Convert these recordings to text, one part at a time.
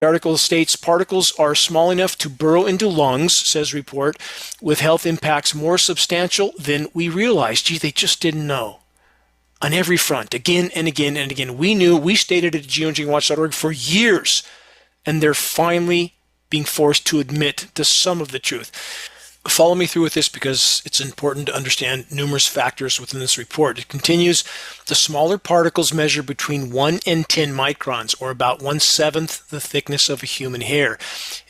The article states particles are small enough to burrow into lungs, says report, with health impacts more substantial than we realized. Gee, they just didn't know. On every front, again and again and again. We stated it at geoengineeringwatch.org for years, and they're finally being forced to admit to some of the truth. Follow me through with this because it's important to understand numerous factors within this report. It continues, the smaller particles measure between 1 and 10 microns, or about 1/7 the thickness of a human hair,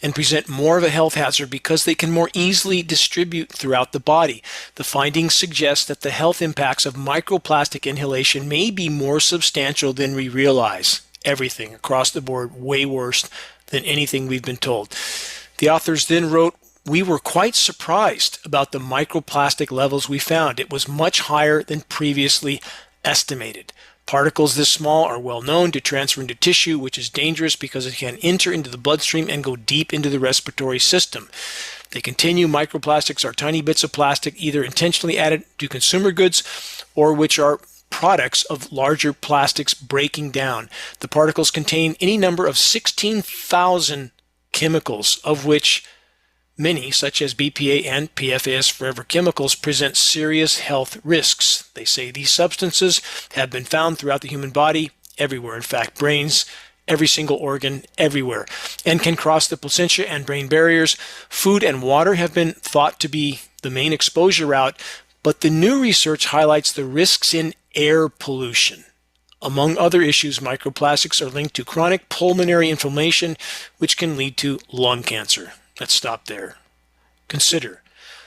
and present more of a health hazard because they can more easily distribute throughout the body. The findings suggest that the health impacts of microplastic inhalation may be more substantial than we realize. Everything across the board way worse than anything we've been told. The authors then wrote, we were quite surprised about the microplastic levels we found. It was much higher than previously estimated. Particles this small are well known to transfer into tissue, which is dangerous because it can enter into the bloodstream and go deep into the respiratory system. They continue, microplastics are tiny bits of plastic either intentionally added to consumer goods or which are products of larger plastics breaking down. The particles contain any number of 16,000 chemicals, of which many, such as BPA and PFAS forever chemicals, present serious health risks. They say these substances have been found throughout the human body, everywhere. In fact, brains, every single organ, everywhere, and can cross the placentia and brain barriers. Food and water have been thought to be the main exposure route, but the new research highlights the risks in air pollution. Among other issues, microplastics are linked to chronic pulmonary inflammation, which can lead to lung cancer. Let's stop there. Consider,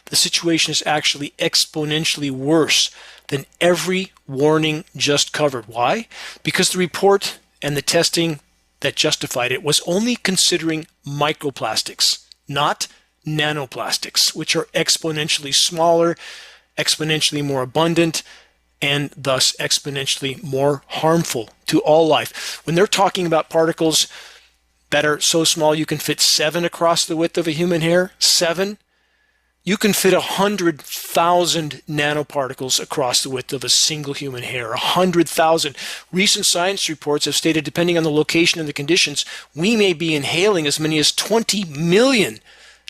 the situation is actually exponentially worse than every warning just covered. Why? Because the report and the testing that justified it was only considering microplastics, not nanoplastics, which are exponentially smaller, exponentially more abundant, and thus exponentially more harmful to all life. When they're talking about particles that are so small you can fit 7 across the width of a human hair, 7, you can fit 100,000 nanoparticles across the width of a single human hair, 100,000. Recent science reports have stated, depending on the location and the conditions, we may be inhaling as many as 20 million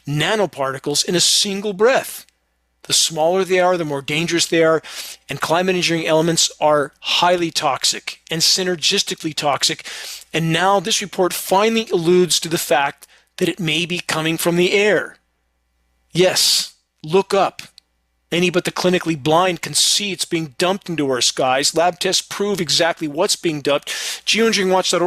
nanoparticles in a single breath. The smaller they are, the more dangerous they are, and climate engineering elements are highly toxic and synergistically toxic. And now this report finally alludes to the fact that it may be coming from the air. Yes, look up. Any but the clinically blind can see it's being dumped into our skies. Lab tests prove exactly what's being dumped. Geoengineeringwatch.org